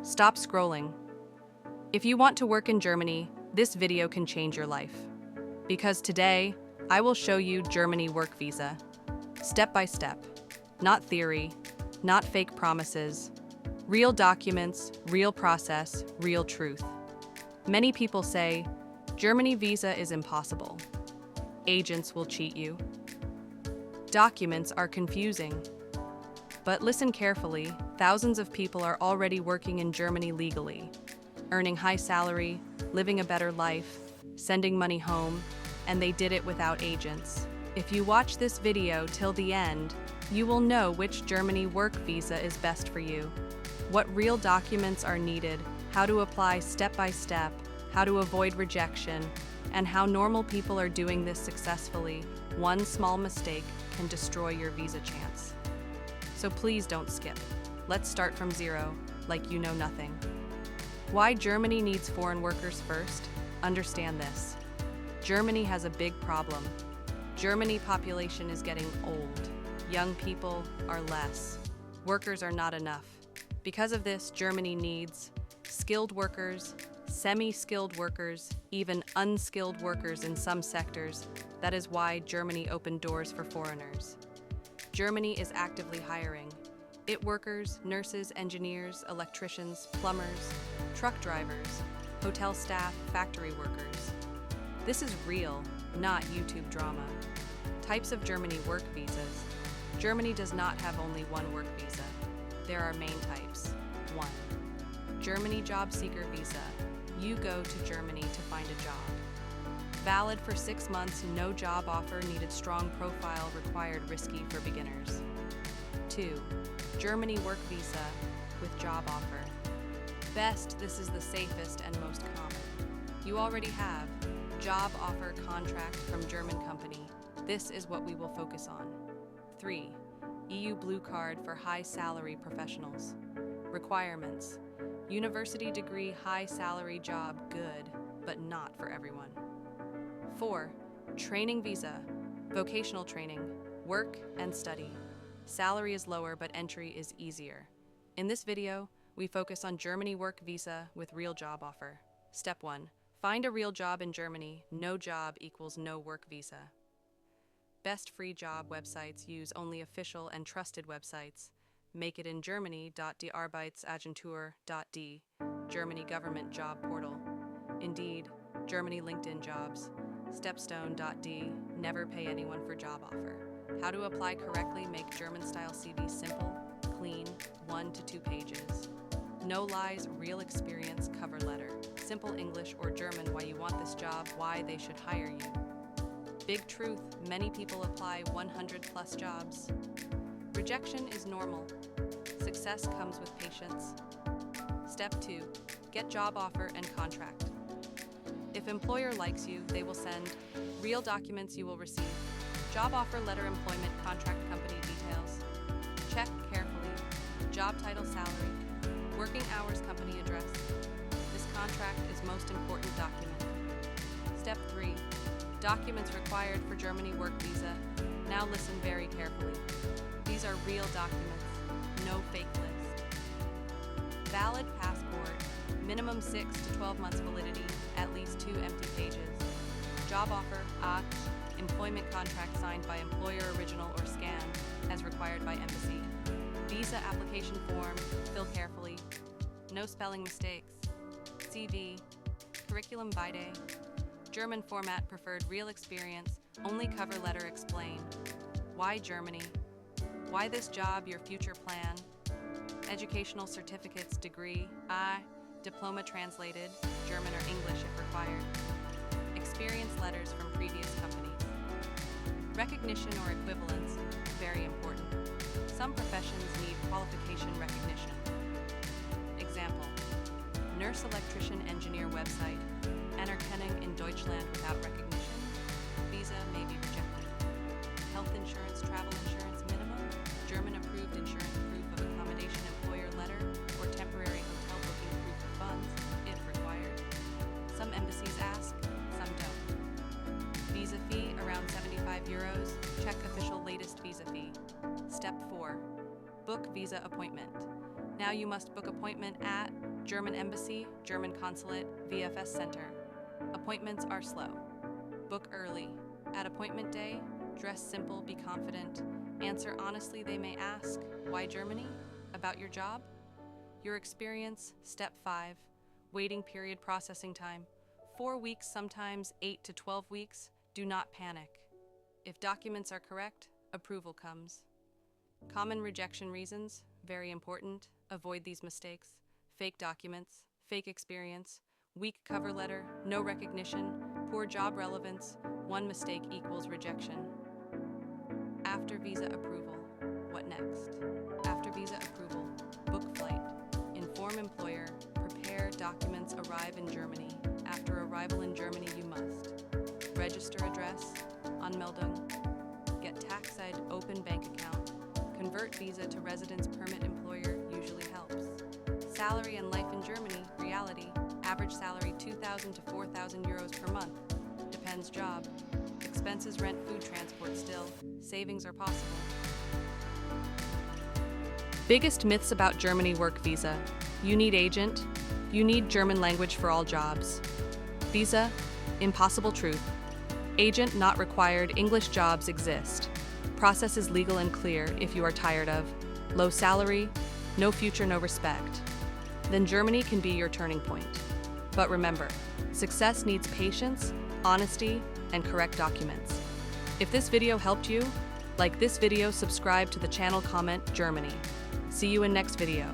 Stop scrolling. If you want to work in Germany, this video can change your life. Because today, I will show you Germany work visa. Step by step. Not theory, not fake promises. Real documents, real process, real truth. Many people say, Germany visa is impossible. Agents will cheat you. Documents are confusing. But listen carefully, thousands of people are already working in Germany legally, earning high salary, living a better life, sending money home, and they did it without agents. If you watch this video till the end, you will know which Germany work visa is best for you, what real documents are needed, how to apply step by step, how to avoid rejection, and how normal people are doing this successfully. One small mistake can destroy your visa chance. So please don't skip. Let's start from zero, like you know nothing. Why Germany needs foreign workers first? Understand this. Germany has a big problem. Germany population is getting old. Young people are less. Workers are not enough. Because of this, Germany needs skilled workers, semi-skilled workers, even unskilled workers in some sectors. That is why Germany opened doors for foreigners. Germany is actively hiring IT workers, nurses, engineers, electricians, plumbers, truck drivers, hotel staff, factory workers. This is real, not YouTube drama. Types of Germany work visas. Germany does not have only one work visa. There are main types. 1. Germany job seeker visa. You go to Germany to find a job. Valid for 6 months, no job offer needed, strong profile required, risky for beginners. 2. Germany work visa with job offer. Best, this is the safest and most common. You already have job offer contract from German company. This is what we will focus on. 3. EU blue card for high salary professionals. Requirements. University degree, high salary job, good, but not for everyone. 4. Training visa, vocational training, work and study. Salary is lower, but entry is easier. In this video, we focus on Germany work visa with real job offer. Step 1. Find a real job in Germany. No job equals no work visa. Best free job websites. Use only official and trusted websites. Make it in Germany.die-Arbeitsagentur.de, Germany government job portal. Indeed, Germany LinkedIn jobs. Stepstone.de, never pay anyone for job offer. How to apply correctly. Make German-style CV simple, clean, 1 to 2 pages. No lies, real experience cover letter. Simple English or German, why you want this job, why they should hire you. Big truth, many people apply 100 plus jobs. Rejection is normal. Success comes with patience. Step 2, get job offer and contract. If employer likes you, they will send real documents you will receive. Job offer letter, employment contract, company details. Check carefully. Job title, salary, working hours, company address. This contract is most important document. Step 3, documents required for Germany work visa. Now listen very carefully. These are real documents, no fake list. Valid passport, minimum 6 to 12 months validity, at least 2 empty pages. Job offer, employment contract signed by employer, original or scanned, as required by embassy. Visa application form, fill carefully. No spelling mistakes. CV, curriculum vitae. German format preferred, real experience, only cover letter, explain. Why Germany? Why this job, your future plan? Educational certificates, degree, diploma translated, German or English if required. Experience letters from previous companies. Recognition or equivalence, very important. Some professions need qualification recognition. Example, nurse, electrician, engineer website, Anerkennung in Deutschland without recognition, visa may be rejected. Health insurance, travel insurance minimum, German approved insurance, proof of accommodation, employer letter, or temporary hotel booking, proof of funds, if required. Some embassies ask, some don't. Visa fee, around €75. Check official latest visa fee. Step 4, book visa appointment. Now you must book appointment at German Embassy, German Consulate, VFS Center. Appointments are slow. Book early. At appointment day, dress simple, be confident. Answer honestly, they may ask, why Germany? About your job? Your experience, step 5. Waiting period, processing time. 4 weeks, sometimes 8 to 12 weeks. Do not panic. If documents are correct, approval comes. Common rejection reasons, very important. Avoid these mistakes. Fake documents, fake experience, weak cover letter, no recognition, poor job relevance. One mistake equals rejection. After visa approval, what next? After visa approval, book flight, inform employer, prepare documents, arrive in Germany. After arrival in Germany, you must register address, Anmeldung, get tax ID, open bank account, convert visa to residence permit, employer usually helps. Salary and life in Germany, reality, average salary 2,000 to 4,000 euros per month, depends job. Expenses, rent, food, transport, still, savings are possible. Biggest myths about Germany work visa. You need agent. You need German language for all jobs. Visa, impossible truth. Agent not required, English jobs exist. Process is legal and clear if you are tired of low salary, no future, no respect. Then Germany can be your turning point. But remember, success needs patience, honesty, and correct documents. If this video helped you, like this video, subscribe to the channel, comment Germany. See you in next video.